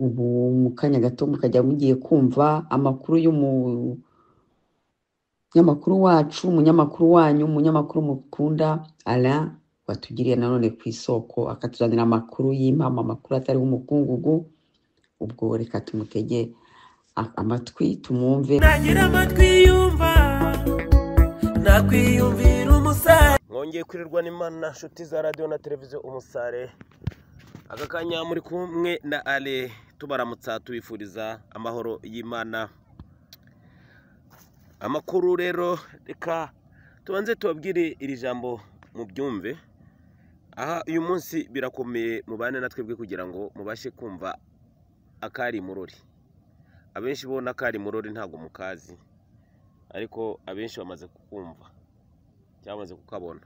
ubu mu kanya gato mukajya mugiye kumva amakuru y'umunyamakuru wacu, umunyamakuru wanyu, umunyamakuru mukunda Alain watugiriye nanone ku isoko akatuzanira amakuru y'impamo, amakuru atariho umukungugu. Ubwo reka tumutege amatwi tumwumve. nagira amatwi yumva nakwiyumvira umusare. Mwongeye kurirwa n'Imana nshuti za radio na televiziyo Umusare. Aka kanya muri kumwe na Ale tubaramutsa tubifuriza amahoro y'Imana. Amakuru rero reka tubanze tubabwire iri jambo mu byumve. Aha uyu munsi birakomeye mubane natwebwe kugira ngo mubashe kumva akari murori. Abenshi bona akari murori ntago mukazi, ariko abenshi bamaze kukumva cyamaze kukabona.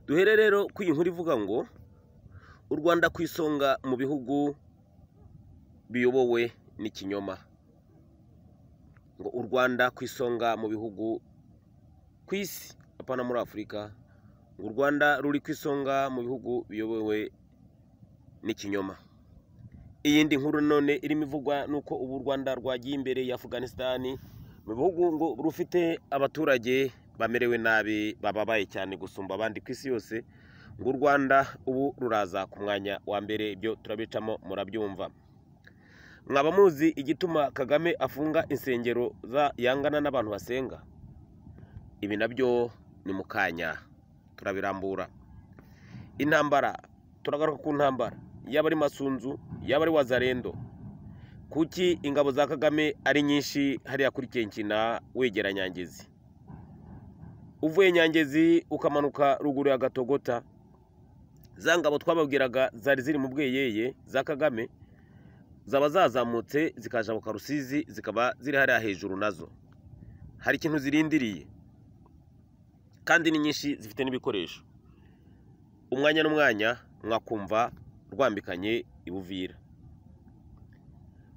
Duhere rero ku inkuru ivuga ngo u Rwanda kwisonga mu bihugu biyobowe n'ikinyoma. Ngo u Rwanda kwisonga mu bihugu kwisi apana muri Afrika. U Rwanda ruri kwisonga mu bihugu biyobowe n'ikinyoma. Iyindi nkuru none irimo ivugwa nuko ubu Rwanda rwagiye imbere ya Afghanistan mu bihugu ngo rufite abaturage bamerewe nabi bababaye cyane gusumba abandi kwisi yose. Ngo u Rwanda ubu ruraza ku mwanya wa mbere. Ibyo turabicamo murabyumva. Mwaba muzi igituma Kagame afunga insengero yangana n'abantu basenga? Ibi nabyo ni mukanya turabirambura. Intambara, turagaruka ku ntambara, yaba ari Masunzu, yaba ari Wazalendo. Kuki ingabo za Kagame ari nyinshi hariya kuri Kenkina wegera Nyangezi? Uvuye Nyangezi ukamanuka ruguru ya Gatogota, za ngabo twababwiraga zari ziri mu Bweyeye za Kagame zaba zazamutse zikajabuka Rusizi, zikaba ziri hariya hejuru nazo. Hari ikintu zirindiriye kandi ni nyinshi, zifite n'ibikoresho. Umwanya n'umwanya mwakumva rwambikanye ibuvira.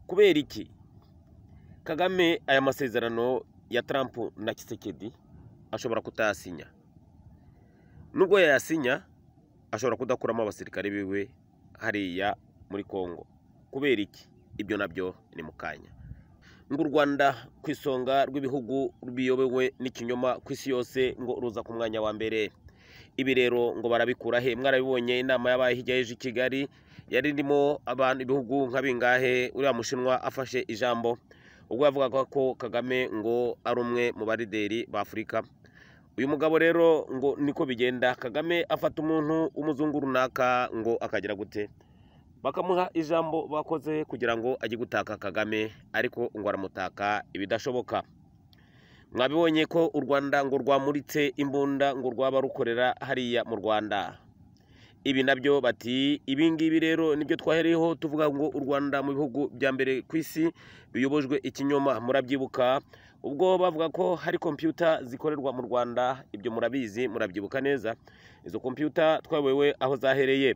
Kubera iki Kagame aya masezerano ya Trump na Kisekedi ashobora kutayasinya? Nubwo yayasinya ashobora kudakuramo abasirikare biwe hariya muri Kongo. Kubera iki? Ibyo nabyo ni mukanya. Ngo u Rwanda kwisonga rw'ibihugu biyobewe n'ikinyoma kwisi yose ngo ruza ku mwanya wa mbere. Ibi rero ngo barabikura he? Mwarabibonye inama yabaye hirya y'ejo i Kigali, yari irimo abantu ibihugu nka bingahe. Uriya Mushinwa afashe ijambo ubwo yavugaga ko Kagame ngo ari umwe mu barideri ba Afurika. Uyu mugabo rero ngo niko bigenda. Kagame afata umuntu umuzungu runaka ngo akagira gute, bakamuha ijambo bakoze kugira ngo ajye gutaka Kagame, ariko ngo aramutaka ibidashoboka. Mwabibonye ko u Rwanda ngo rwamuritse imbunda ngo rwaba rukorera hariya mu Rwanda. Ibi nabyo bati ibingibi rero nibyo twahereyeho tuvuga ngo u Rwanda mu bihugu bya mbere ku isi biyobojwe ikinyoma. Murabyibuka ubwo bavuga ko hari computer zikorerwa mu Rwanda, ibyo murabizi, murabyibuka neza. Izo computer twawewe aho zahereye.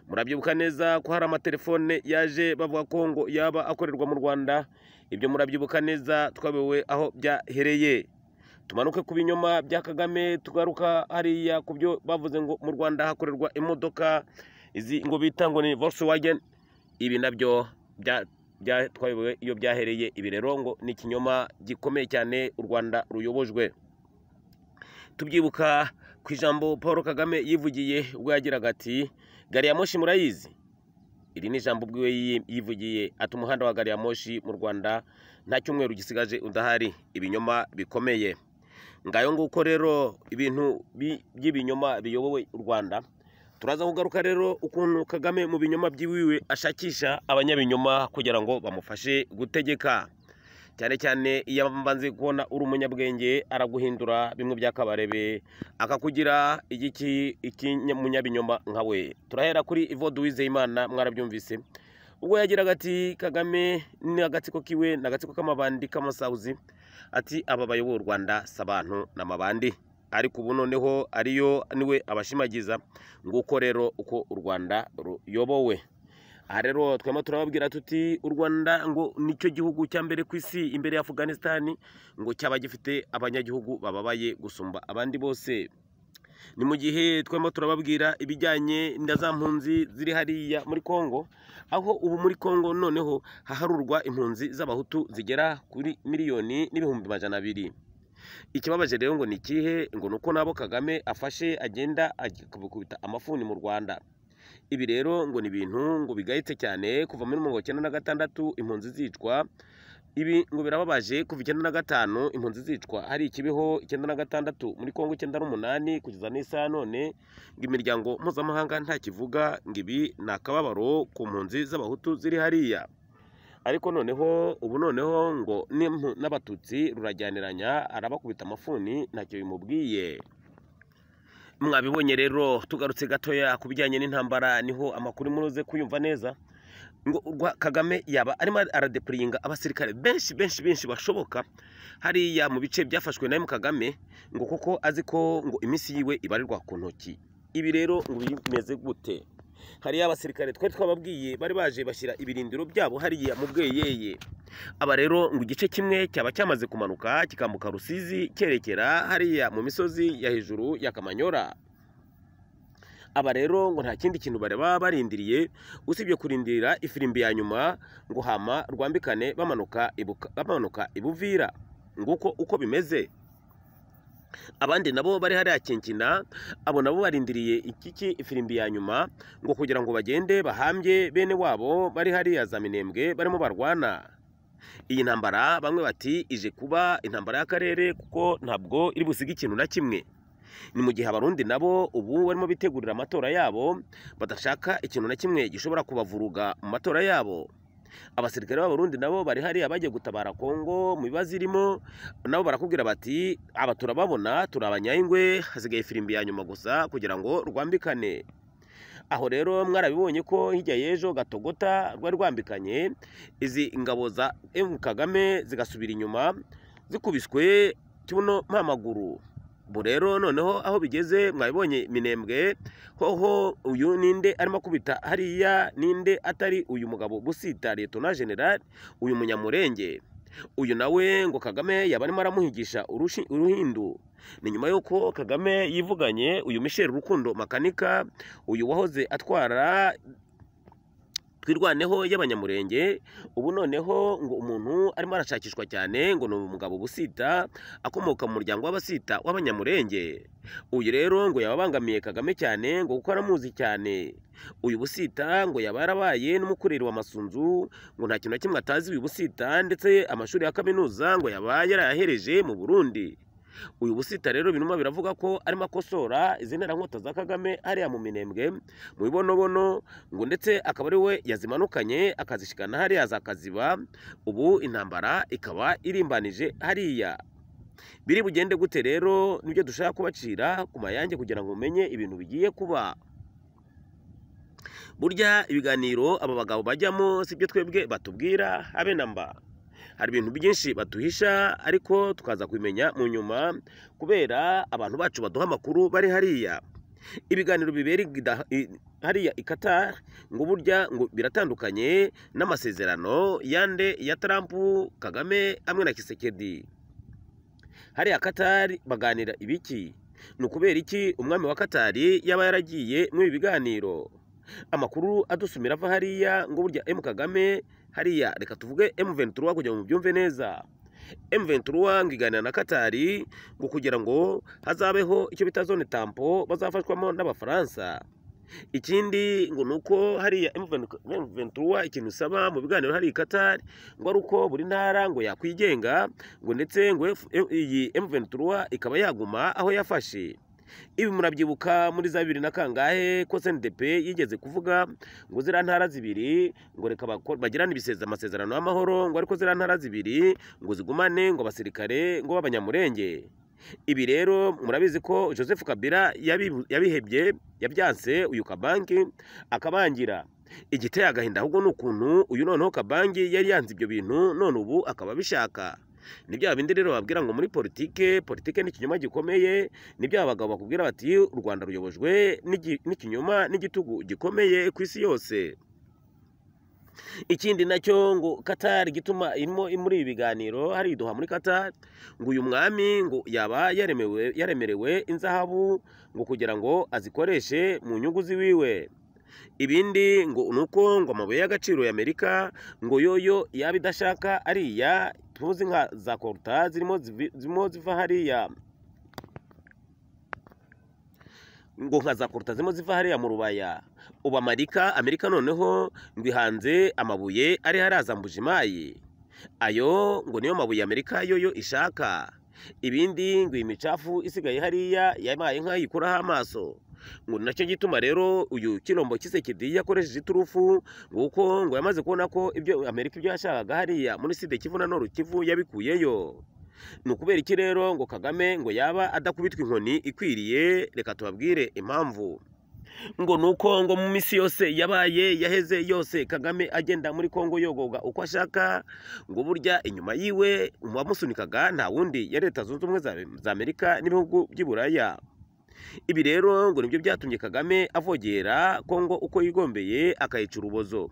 Murabyibuka neza ko hari amatelefone yaje bavuga ko ngo yaba akorerwa mu Rwanda. Ibyo murabyibuka neza twabewe aho byahereye. Tumanuke ku binyoma bya Kagame, tugaruka hariya ku byo bavuze ngo mu Rwanda hakorerwa imodoka izi ngo bita ngo ni Volkswagen. Ibi nabyo twabewe iyo byahereye. Ibi rero ngo ni ikinyoma gikomeye cyane u Rwanda ruyobojwe. Tubyibuka ku ijambo Paul Kagame yivugiye ubwo yagiraga ati gari ya moshi murayizi. Iri ni ijambo bwiwe yivugiye ati umuhanda wa gari ya moshi mu Rwanda nta cyumweru gisigaje udahari. Ibinyoma bikomeye. Ngayo nguko rero ibintu by'ibinyoma biyobowe u Rwanda. Turaza kugaruka rero ukuntu Kagame mu binyoma byiwiwe ashakisha abanyabinyoma kugira ngo bamufashe gutegeka. Cyane cyane iyo mbanze kubona uri umunyabwenge araguhindura bimwe by'akabarebe akakugira ikinyabinyoma nkawe. Turahera kuri Evode Uwizeyimana, mwarabyumvise ubwo yagiraga ati Kagame ni agatsiko kiwe n'agatsiko k'amabandi k'amasauzi. Ati aba bayoboye u Rwanda s'abantu n'amabandi, ariko ubu noneho ariyo niwe abashimagiza. Nguko rero uko u Rwanda ruyobowe. Aha rero twema turababwira tuti u Rwanda ngo nicyo gihugu cya mbere ku isi imbere ya Afghanistan ngo cyaba gifite abanyagihugu bababaye gusumba abandi bose. ni mu gihe twemo turababwira ibijyanye na za mpunzi ziri hariya muri Kongo, aho ubu muri Kongo noneho haharurwa impunzi z'abahutu zigera kuri 1,200,000. Ikibabaje rero ngo ni ikihe? Ngo nuko nabo Kagame afashe agenda akubita amafuni mu Rwanda. Ibi rero ngo ni ibintu ngo bigayitse cyane kuva muri 1996 impunzi zicwa. Ibi ngo birababaje kuva 1995 impunzi zicwa, hari ikibeho 1996 muri Kongo 98 kugeza n'isaha none ngo imiryango mpuzamahanga nta kivuga, ngo ibi ni akababaro ku mpunzi z'abahutu ziri hariya. Ariko noneho ubu noneho ngo n'abatutsi rurajyaniranya, arabakubita amafuni ntacyo bimubwiye. Mwabibonye rero, tugarutse gatoya ku bijyanye n'intambara, niho amakuru muruze kuyumva neza. Ngo Kagame yaba arimo aradeployinga abasirikare benshi bashoboka hariya mu bice byafashwe na Kagame, ngo kuko azi ko ngo iminsi yiwe ibarirwa ku ntoki. Ibi rero ngo bimeze gute? Hariya abasirikare twari twababwiye bari baje bashyira ibirindiro byabo hariya mu Bweyeye. Aba rero ngo igice kimwe cyaba cyamaze kumanuka kikambuka Rusizi cyerekera hariya mu misozi ya hejuru ya Kamanyora. Aba rero ngo nta kindi kintu baba barindiriye usibye kurindira ifirimbi ya nyuma ngo hama rwambikane bamanuka ibuvira. Nguko uko bimeze. Abandi nabo bari hariya Kinkina, abo nabo barindiriye iki ifirimbi ya nyuma ngo kugira ngo bagende bahambye bene wabo bari hariya za Minembwe barimo barwana. Iyi ntambara bamwe bati ije kuba intambara y'akarere kuko ntabwo iri busiga ikintu na kimwe. Ni mu gihe abarundi nabo ubu barimo bitegurira amatora yabo, badashaka ikintu na kimwe gishobora kubavuruga mu matora yabo. Abasirikare b'abarundi nabo bari hariya bagiye gutabara Kongo mu bibazo irimo, nabo barakubwira bati aba turababona turabanyayingwe, hasigaye ifirimbi ya nyuma gusa kugira ngo rwambikane. Aho rero mwarabibonye ko hirya y'ejo Gatogota rwari rwambikanye, izi ingabo za Kagame zigasubira inyuma zikubiswe kibuno mpamaguru. Bo rero noneho aho bigeze mwabibonye Minembwe hoho uyu ninde arimo kubita hariya, ninde atari uyu mugabo Busita Lieutenant General uyu Munyamurenge. Uyu nawe ngo Kagame yaba arimo aramuhigisha uruhindu. Ni nyuma yuko Kagame yivuganye uyu Michel Rukundo Makanika, uyu wahoze atwara Twirwaneho y'Abanyamurenge. Ubu noneho ngo umuntu arimo arashakishwa cyane ngo ni umugabo Busita akomoka mu muryango w'Abasita w'Abanyamurenge. Uyu rero ngo yababangamiye Kagame cyane ngo kuko aramuzi cyane. Uyu Busita ngo yaba yarabaye n'umukureri wa Masunzu, ngo nta kintu na kimwe atazi uyu Busita, ndetse amashuri ya kaminuza ngo yaba yarayahereje mu Burundi. Uyu Busita rero binuma biravuga ko arimo akosora izi nterankota za Kagame hariya mu Minembwe mu bibonobono, ngo ndetse akaba ari we yazimanukanye akazishikana hariya za Kaziba. Ubu intambara ikaba irimbanije hariya. Biri bugende gute rero nibyo dushaka kubacira ku mayange kugira ngo umenye ibintu bigiye kuba. Burya ibiganiro aba bagabo bajyamo sibyo twebwe batubwira habe namba. Hari ibintu byinshi batuhisha ariko tukaza kubimenya mu nyuma kubera abantu bacu baduha amakuru bari hariya. Ibiganiro bibera hariya i Qatar ngo burya ngo biratandukanye n'amasezerano yande ya Trump, Kagame hamwe na Tshisekedi. Hariya Qatar baganira ibiki? Ni ukubera iki umwami wa Qatar yaba yaragiye mu biganiro? Amakuru adusumira ava hariya ngo burya Kagame hariya, reka tuvuge M23 kugira ngo byumve neza. M23 ngiganira na Qatar ngo kugira ngo hazabeho icyo bita zone tampo bazafashwamo n'Abafaransa. Ikindi ngo nuko hariya M23 ikintu saba mu biganiro hari Qatar ngo ari uko buri ntara ngo yakwigenga, ngo ndetse ngo iyi M23 ikaba yaguma aho yafashe. Ibi murabyibuka muri za 2000 na kangahe ko CNDP yigeze kuvuga ngo zira ntara zibiri ngo reka bagirana amasezerano y'amahoro, ngo ariko zira ntara zibiri ngo zigumane ngo abasirikare ngo b'Abanyamurenge. Ibi rero murabizi ko Joseph Kabila yabihebye, yabyanse uyu Kabangi akabangira. Igiteye agahinda ahubwo n'ukuntu uyu noneho Kabangi yari yanze ibyo bintu, none ubu akaba bishaka. Nibyo abindi rero babwira ngo muri politike ni ikinyoma gikomeye. Nibyo abagabo bakubwira bati u Rwanda ruyobojwe n'ikinyoma n'igitugu gikomeye ku isi yose. ikindi nacyo ngo Qatar gituma irimo muri ibi biganiro hari iduha muri Qatar ngo uyu mwami ngo yaba yaremerewe inzahabu ngo kugira ngo azikoreshe mu nyungu ziwiwe. Ibindi ngo nuko ngo amabuye y'agaciro y'Amerika ngo yoyo yaba idashaka ariya tuzi nka za Coltan zirimo ziva hariya ngo nka za Coltan zirimo ziva hariya mu rubaya. Ubu Amerika noneho ngo ihanze amabuye ari haraza Mbujimayi, ayo ngo niyo mabuye Amerika yoyo ishaka. Ibindi ngo imicafu isigaye hariya yabaye nk'ayikuraho amaso. Ngo nacyo gituma rero uyu Kilombo Tshisekedi yakoresheje iturufu nguko ngo yamaze kubona ko ibyo Amerika ibyo yashakaga hariya muri Sud Kivu na Nord Kivu yabikuyeyo. Nukubera iki rero ngo Kagame ngo yaba adakubitwa inkoni ikwiriye? Reka tubabwire impamvu. Ngo nuko ngo mu misi yose yabaye yaheze yose Kagame agenda muri Kongo yogoga uko ashaka, ngo burya inyuma yiwe uwamusunikaga nta wundi ya Leta Zunze Ubumwe za Amerika n'ibihugu by'Iburaya. Ibi rero ngo nibyo byatumye Kagame avogera Kongo uko yigombeye akayica urubozo.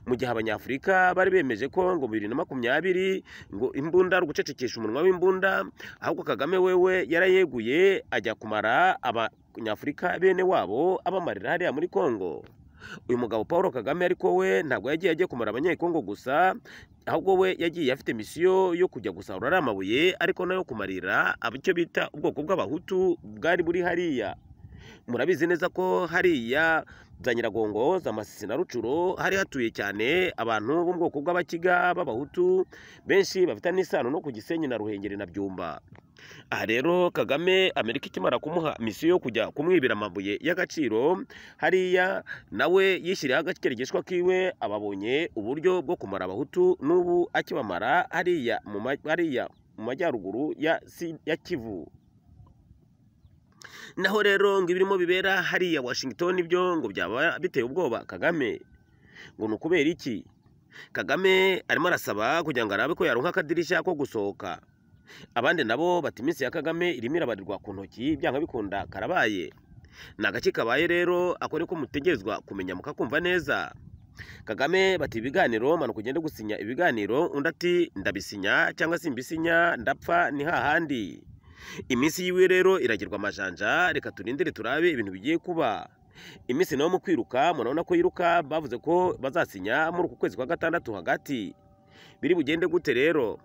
Mu gihe Abanyafurika bari bemeje ko ngo 2020 ngo imbunda ari gucecekesha umunwa w'imbunda, ahubwo Kagame wewe yarayeguye ajya kumara Abanyafurika bene wabo abamarira hariya muri Kongo. Uyu mugabo Paul Kagame ariko we ntabwo yagiye ajya kumara Abanyekongo gusa, ahubwo we yagiye afite misiyo yo kujya gusarura amabuye ariko nayo kumarira abicyo bita ubwoko bw'Abahutu bwari buri hariya. Murabizi neza ko hariya za Nyiragongo, za Masisi na Rucuro hari hatuye cyane abantu bo mu bwoko bw'Abakiga b'Abahutu benshi bafite n'isano no ku Gisenyi na Ruhengeri na Byumba. Aha rero Kagame Amerika ikimara kumuha misiyo yo kujya kumwibira amabuye y'agaciro hariya, nawe yishyiriyeho agakeregeshwa kiwe ababonye uburyo bwo kumara Abahutu n'ubu akibamara hariya mu majyaruguru ya Kivu. Naho rero ngo ibirimo bibera hariya Washington ibyo ngo byaba biteye ubwoba Kagame. Ngo nukubera iki? Kagame arimo arasaba kugira ngo arabe ko yaronka akadirishya ko gusohoka. Abandi nabo bati iminsi ya Kagame irimo irabarirwa ku ntoki, byanga bikunda karabaye. Nagaki kabaye rero akore ko mutegerezwa kumenya mukakumva neza. Kagame bati ibiganiro manuka ugende gusinya ibiganiro, undi ati ndabisinya cyangwa simbisinya ndapfa ni hahandi. Iminsi yiwe rero iragirwa amajanja, reka turindire turabe ibintu bigiye kuba. Iminsi nawo mu kwiruka murabona ko yiruka, bavuze ko bazasinya muri uku kwezi kwa gatandatu hagati. Biri bugende gute rero?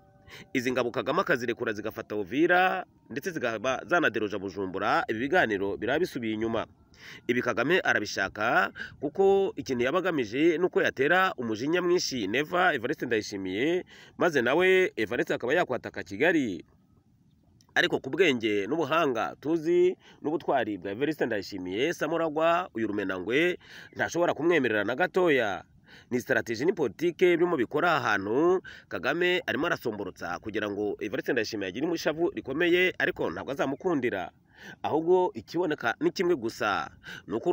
Izi ngabo Kagame akazirekura zigafata Uvira ndetse zigaba zanaderoja Bujumbura, ibi biganiro biraba bisubiye inyuma. Ibi Kagame arabishaka kuko ikintu yabagamije nuko yatera umujinya mwinshi Neva Evariste Ndayishimiye, maze nawe Evariste akaba yakwataka Kigali. Ariko ku bwenge n'ubuhanga tuzi n'ubutwari bwa Evariste Ndayishimiye, Samuragwa uyu Rumenangwe ntashobora kumwemerera na gatoya. Ni strategy ni politike birimo bikora ahantu Kagame arimo arasomborotsa kugira ngo Evariste Ndayishimiye agire imushavu rikomeye, ariko ntabwo azamukundira. Ahubwo ikiboneka ni kimwe gusa, nuko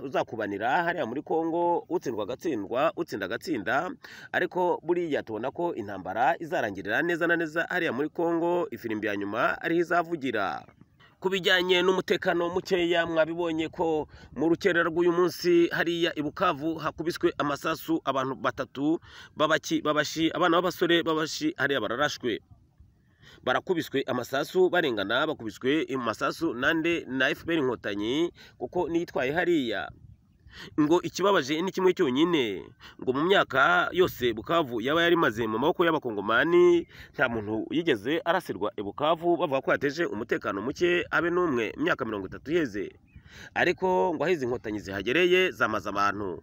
uzakubanira hariya muri Kongo, utsindwa agatsindwa utsinda agatsinda. Ariko buriya tubona ko intambara izarangirira neza na neza hariya muri Kongo, ifirimbi ya nyuma ariho izavugira. Kubijyanye n'umutekano mukeya, mwabibonye ko mu rukerera rw'uyu munsi hariya i Bukavu hakubiswe amasasu abantu batatu babashi, abana b'abasore babashi hariya bararashwe. Barakubiswe amasasu barengana, bakubiswe amasasu nande na FPR Inkotanyi kuko nitwaye hariya. Ngo ikibabaje ni kimwe cyonyine, ngo mu myaka yose Bukavu yaba yari maze mu maboko y'Abakongomani, nta muntu yigeze arasirwa i Bukavu bavuga ko yateje umutekano muke abe n'umwe imyaka 30 yeze. Ariko ngo ahize Inkotanyi zihagereye zamaze abantu.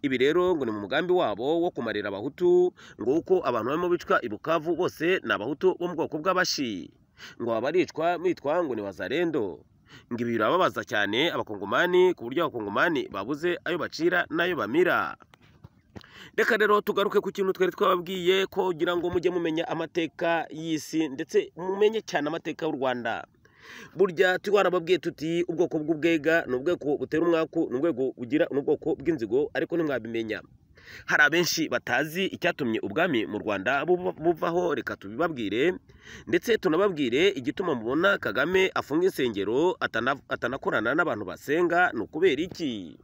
Ibi rero ngo ni mu mugambi wabo wo kumarira Abahutu, ngo uko abantu barimo bicwa i Bukavu bose ni Abahutu bo mu bwoko bw'Abashi. Ngo abaricwa mitwa ngo ni Wazalendo. Ngo ibi birababaza cyane Abakongomani ku buryo Abakongomani babuze ayo bacira n'ayo bamira. Reka rero tugaruke ku kintu twari twababwiye ko kugira ngo mujye mumenya amateka y'isi ndetse mumenye cyane amateka y'u Rwanda. Burya twarababwiye tuti ubwoko bw'ubwega ni ubwoko butera umwaku, ni ubwoko bugira n'ubwoko bw'inzigo, ariko ntimwabimenya. Hari abenshi batazi icyatumye ubwami mu Rwanda buvaho, reka tubibabwire ndetse tunababwire igituma mubona Kagame afunga insengero atanakorana n'abantu basenga ni ukubera iki.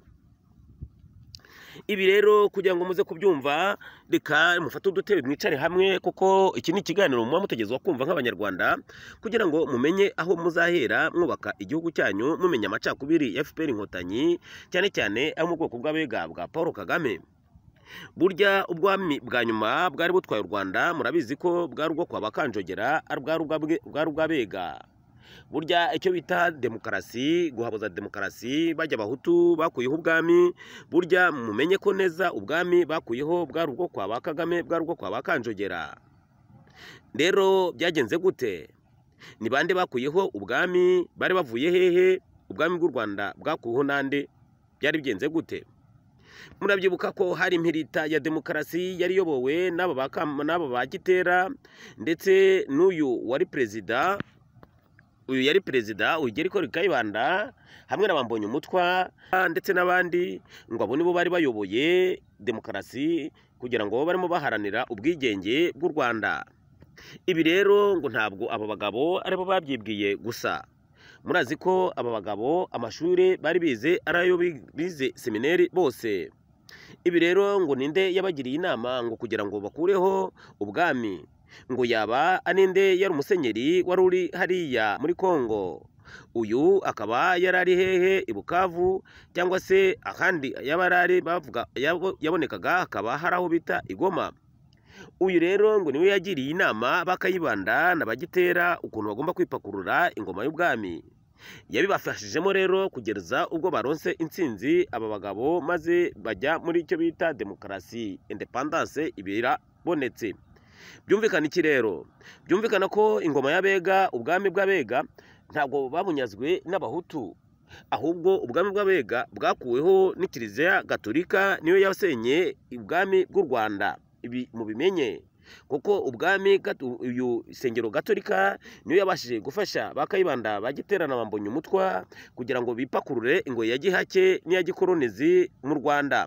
Ibi rero kugira ngo muze kubyumva, reka mufate udutebe mwicare hamwe, kuko iki ni ikiganiro muba mutegezwa kumva nk'abanyarwanda, kugira ngo mumenye aho muzahera mwubaka igihugu cyanyu, mumenya amacakubiri ya FPR Inkotanyi, cyane cyane abo mu bwoko bw'abega bwa Paul Kagame. Burya ubwami bwa nyuma bwari butwaye u Rwanda, murabizi ko bwari ubwo kwa Bakanjogera, bwari ubw'abega. Burya icyo bita demokarasi, guhabuza demokarasi, bajya abahutu bakuyeho ubwami. Burya mumenye ko neza ubwami bakuyeho bwari ubwo kwa ba Kagame, bwari ubwo kwa Bakanjogera. Rero byagenze gute? Ni bande bakuyeho ubwami? Bari bavuye hehe? Ubwami bw'u Rwanda bwakuyeho nande? Byari bigenze gute? Murabyibuka ko hari impirita ya demokarasi yari yobowe n'aba ba Gitera, ndetse n'uyu wari perezida, uyu yari perezida Ugeriko Kayibanda, hamwe na Mbonyumutwa ndetse n'abandi, ngo abo nibo bari bayoboye demokarasi kugira ngo barimo baharanira ubwigenge bw'u Rwanda. Ibi rero ngo ntabwo aba bagabo aribo babyibwiye gusa. Murazi ko aba bagabo amashuri bari bize arayo bize seminari bose. Ibi rero ngo ninde yabagiriye inama ngo kugira ngo bakureho ubwami? Ngo yaba aninde yari umusenyeri wari uri hariya muri Kongo. Uyu akaba yarari hehe? I Bukavu, cyangwa se ahandi yabarari bavuga yabonekaga akaba hari aho bita i Goma. Uyu rero ngo niwe yagiriye inama Bakayibanda na Bagitera ukuntu bagomba kwipakurura ingoma y'ubwami. Yabibafashijemo rero kugeza ubwo baronse intsinzi aba bagabo, maze bajya muri icyo bita demokarasi, independence ibirabonetse. Byumvikana iki rero? Byumvikana ko ingoma y'abega, ubwami bw'abega, ntabwo babunyazwe n'abahutu, ahubwo ubwami bw'abega bwakuweho n'Ikiliziya Gatolika, niyo yasenye ubwami bw'u Rwanda. Ibi mubimenye, kuko ubwami uyu Isengero Gatolika niyo yabashije gufasha Bakayibanda, Bagitera na Mbonyumutwa kugira ngo bipakurure ingoyi ya gihake n'iya gikolonizi mu Rwanda.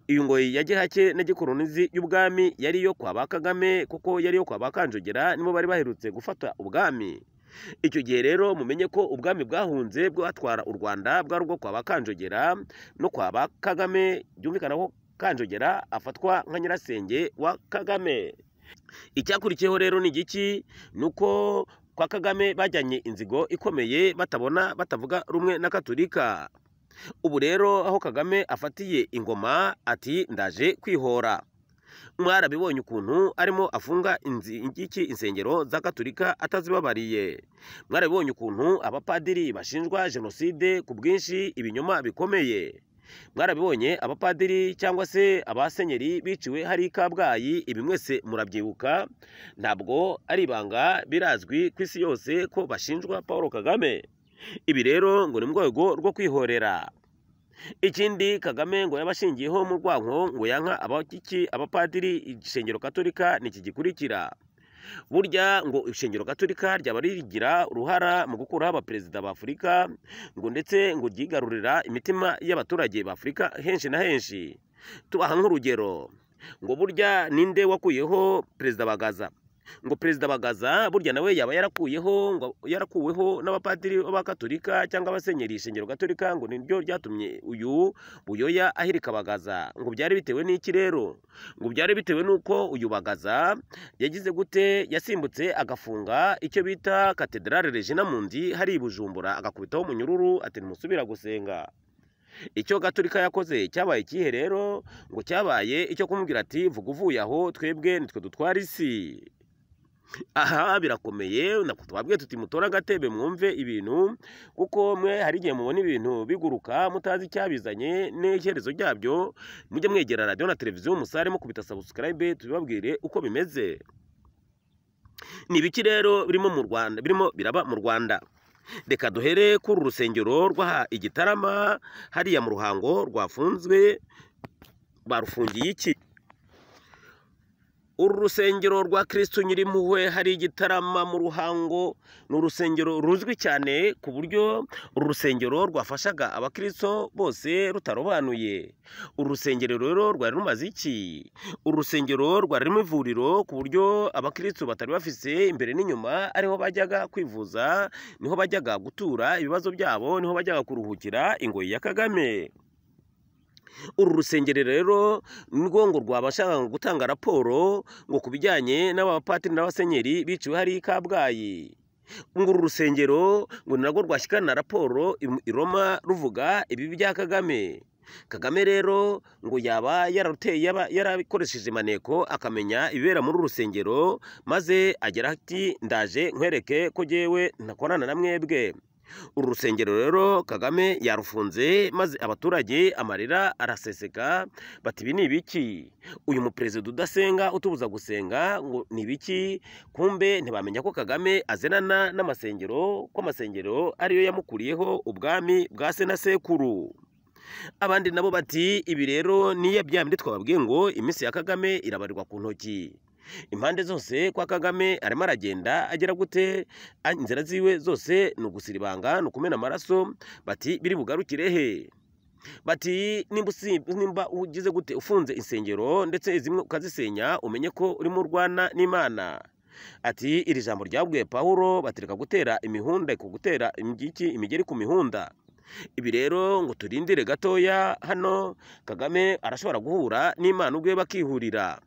Iyo ngoyi ya gihake na gikolonizi y'ubwami yari yo kwa ba Kagame, kuko yari yo kwa Bakanjogera, nibo bari baherutse gufata ubwami. Icyo gihe rero mumenye ko ubwami bwahunze bwatwara u Rwanda bwari ubwo kwa Bakanjogera no kwa ba Kagame. Byumvikana ko Kanjogera afatwa nka nyirasenge wa Kagame. Icyakurikiyeho rero ni igiki? Nuko kwa Kagame bajyanye inzigo ikomeye, batavuga rumwe na Katolika. Ubu rero aho Kagame afatiye ingoma ati ndaje kwihora. Mwarabibonye ukuntu arimo afunga insengero za Katolika atazibabariye. Mwarabibonye ukuntu abapadiri bashinjwa jenoside ku bwinshi, ibinyoma bikomeye. Mwarabibonye abapadiri cyangwa se abasenyeri biciwe hari i Kabgayi. Ibi mwese murabyibuka, ntabwo ari ibanga, birazwi ku isi yose ko bashinjwa Paul Kagame. Ibi rero ngo ni mu rwego rwo kwihorera. Ikindi Kagame ngo yabashingiyeho mu rwanko, ngo yanka abapadiri Isengero Gatolika ni iki gikurikira. Burya ngo Isengero Gatolika ryaba rigira uruhara mu gukuraho abaperezida ba Afurika, ngo ndetse ngo ryigarurira imitima y'abaturage ba Afurika henshi na henshi. Tubaha nk'urugero, ngo burya ninde wakuyeho Perezida Bagaza? Ngo Perezida Bagaza burya nawe yaba yarakuweho n'abapadiri b'Abakatolika cyangwa abasenyeri Isengero Gatolika, ngo niryo ryatumye uyu Buyoya ahirika Bagaza. Ngo byari bitewe n'iki rero? Ngo byari bitewe n'uko uyu Bagaza yagize gute? Yasimbutse agafunga icyo bita Katedrale Regina Mundi hari i Bujumbura, agakubitaho umunyururu ati ntimusubira gusenga. Icyo Gatolika yakoze cyabaye ikihe rero? Ngo cyabaye icyo kumubwira ati vuga uvuye aho, twebwe nitwe dutwara isi. Aha birakomeye, twabwiye tuti mutora agatebe mwumve ibintu, kuko mwe hari igihe mubona ibintu biguruka mutazi icyabizanye n'icyerezo ryabyo. Mujye mwegera radio na televiziyo musare mukubita subscribe tubibabwire uko bimeze. Ni biki rero birimo mu Rwanda, birimo biraba mu Rwanda? Reka duhere kuri urusengero rwa Igitarama hariya mu Ruhango rwafunzwe. Barufungiye iki? Uru rusengero rwa Kristo Nyirimpuhwe hari Igitarama mu Ruhango ni urusengero ruzwi cyane ku buryo uru rusengero rwafashaga abakristo bose rutarobanuye. Uru rusengero rero rwari rumaze iki? Uru rusengero rwari rurimo ivuriro ku buryo abakristo batari bafise imbere n'inyuma ariho bajyaga kwivuza, niho bajyaga gutura ibibazo byabo, niho bajyaga kuruhukira ingoyi ya Kagame. uru rusengero rero nirwo ngo rwabashaga gutanga raporo ngo ku bijyanye n'abapatiri n'abasenyeri biciwe hari i Kabgayi. ngo uru rusengero ngo narwo rwashyikana raporo i Roma ruvuga ibi bya Kagame. Kagame rero ngo yaba yarakoresheje maneko akamenya ibibera muri uru rusengero, maze agera ati ndaje nkwereke ko jyewe ntakorana na mwebwe. Uru rusengero rero Kagame yarufunze, maze abaturage amarira araseseka bati ibi ni ibiki? Uyu muperezida udasenga utubuza gusenga ngo ni ibiki? Kumbe ntibamenya ko Kagame azenana n'amasengero, ko amasengero ariyo yamukuriyeho ubwami bwa se na sekuru. Abandi nabo bati ibi rero niyo byambi twababwiye ngo iminsi ya Kagame irabarirwa ku ntoki. Impande zose kwa Kagame arimo aragenda agera gute, inzira ziwe zose ni ugusiribanga, ni ukumena amaraso. Bati biri bugarukire he? Bati nimba ugize gute ufunze insengero ndetse zimwe ukazisenya, umenye ko urimo urwana n'Imana. Ati iri jambo ryabwiye Pawulo batereka gutera imihunda, gutera imigeri ku mihunda. Ibi rero ngo turindire gatoya, hano Kagame arashobora guhura n'Imana ubwe bakihurira.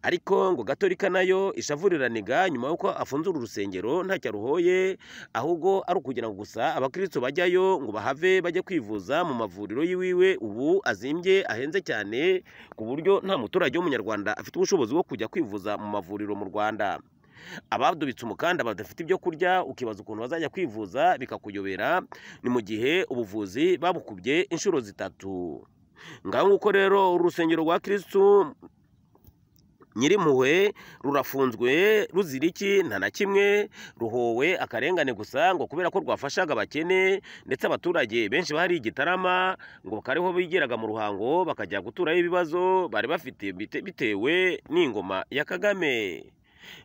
Ariko ngo Gatolika nayo ishavuriraniga nyuma yuko afunze uru rusengero ntacyo aruhoye, ahubwo ari ukugira ngo gusa abakristo bajyayo ngo bahave bajye kwivuza mu mavuriro yiwiwe ubu azimbye ahenze cyane, ku buryo nta muturage w'umunyarwanda afite ubushobozi bwo kujya kwivuza mu mavuriro mu Rwanda. Abadubitse umukanda badafite ibyo kurya, ukibaza ukuntu bazajya kwivuza bikakuyobera, ni mu gihe ubuvuzi babukubye inshuro 3. Ngaho nguko rero urusengero rwa Kristo Nyirimpuhwe rurafunzwe ruzira iki? Nta na kimwe, ruhowe akarengane gusa ngo kubera ko rwafashaga abakene, ndetse abaturage benshi bari Gitarama ngo kariho bigeraga mu Ruhango bakajya guturayo ibibazo bari bafite bitewe n'ingoma ya Kagame.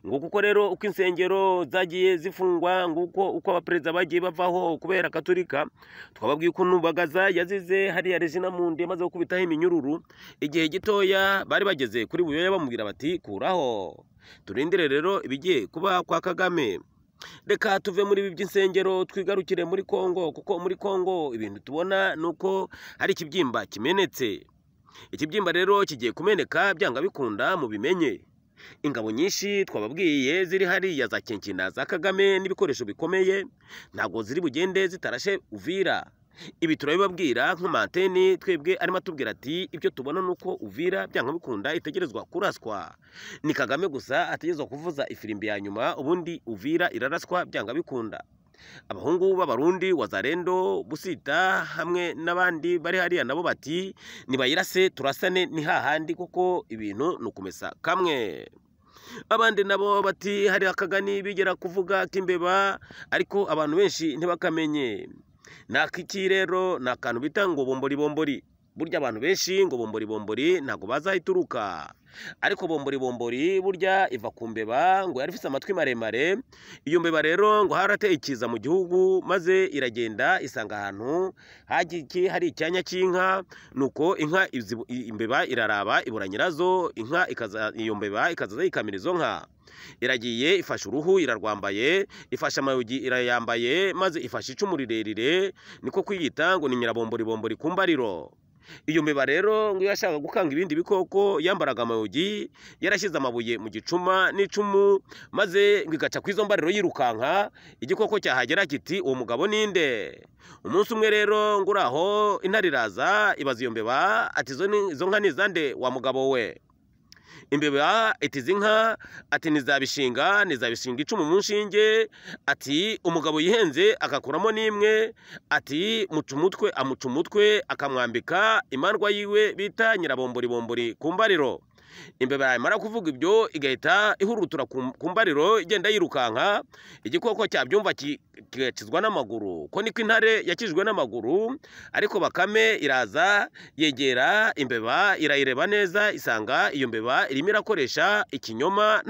Ngo kuko rero uko insengero zagiye zifungwa, nguko uko abaperezida bagiye bavaho kubera Gatolika, twababwiye ukuntu Bagaza yazize hariya Regina Mundi maze gukubitaho iminyururu, igihe gitoya bari bageze kuri Buyoya bamubwira bati kuraho. Turindire rero ibigiye kuba kwa Kagame. Reka tuve muri ibi by'insengero twigarukire muri Kongo, kuko muri Kongo ibintu tubona nuko hari ikibyimba kimenetse. Ikibyimba rero kigiye kumeneka byanga bikunda mu bimenye. Ingabo nyinshi twababwiye ziri hariya za Kenkina za Kagame n'ibikoresho bikomeye, ntabwo ziri bugende zitarashe Uvira. Ibi turabibabwira nk'umanteni, twebwe arimo atubwira ati ibyo tubona nuko Uvira byanga bikunda itegerezwa kuraswa. Ni Kagame gusa ategerezwa kuvuza ifirimbi ya nyuma, ubundi Uvira iraraswa byanga bikunda. Abahungu b'Abarundi Wazalendo, Busita hamwe n'abandi bari hariya nabo bati nibayirase turasane ni hahandi, kuko ibintu nukumesa kamwe. Abandi nabo bati hari akagani bigera kuvuga k'imbeba, ariko abantu benshi ntibakamenye. Nakiki rero ni akantu bita ngo bombori. Burya abantu benshi ngo bombori ntago bazahituruka, ariko bombori burya iva ku mbeba ngo yari ifite amatwi maremare. Iyo mbeba rero ngo harateye ikiza mu gihugu, maze iragenda isanga ahantu hari icyanya cy'inka, nuko inka imbeba iraraba ibura nyirazo, iyo mbeba ikaza yikamira izo nka. Iragiye ifashe uruhu irarwambaye, ifashe amayugi irayambaye, maze ifashe icumu rirerire, niko kwiyita ngo ni nyirabombori ku mbariro. Iyo mbeba rero ngo yashaka gukanga ibindi bikoko yambaraga amayugi, yarashyize amabuye mu gicuma n'icumu, maze ngo igaca ku izo mbariro yirukanka. Igikoko cyahagera kiti uwo mugabo ninde? Umunsi umwe rero ngo uraho intare iraza ibaza iyo mbeba ati izo nka ni izande wa mugabo we? Imbeba iti izi nka ati nizabishinga icumu mu nshinge. Ati umugabo yihenze akakuramo n'imwe, ati amuca umutwe akamwambika imandwa yiwe bita nyirabombori ku mbariro. Imbeba yamara kuvuga ibyo igahita ihurutura ku mbariro igenda yirukanka. Igikoko cyabyumva kigakizwa n'amaguru, ko niko intare yakijwe n'amaguru. Ariko Bakame iraza yegera imbeba irayireba neza, isanga iyo mbeba irimo irakoresha ikinyoma,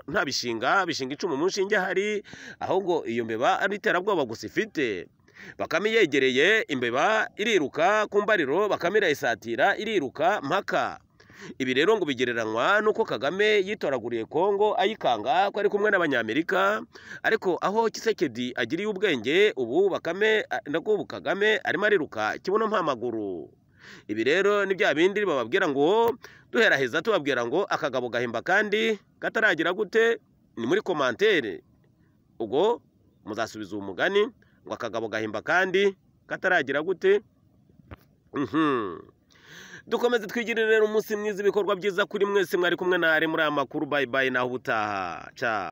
nta bishinga icumu mu nshinge hari, ahubwo iyo mbeba ari iterabwoba gusa ifite. Bakame yegereye imbeba iriruka ku mbariro, Bakame irayisatira iriruka mpaka. Ibi rero ngo bigereranywa nuko Kagame yitoraguriye Kongo ayikanga ko ari kumwe n'Abanyamerika, ariko aho Kisekedi agiriye ubwenge ubu Kagame arimo ariruka kibuno mpamaguru. Ibi rero ni bya bindi bababwira ngo duheraheza tubabwira ngo akagabo gahimba kandi kataragira gute, ni muri komantere ubwo muzasubiza uwo mugani ngo akagabo gahimba kandi kataragira gute. Dukomeze twigirire rero umunsi mwiza, ibikorwa byiza kuri mwese mwari kumwe na muri aya makuru. Bye bye naho ubutaha. Ciao.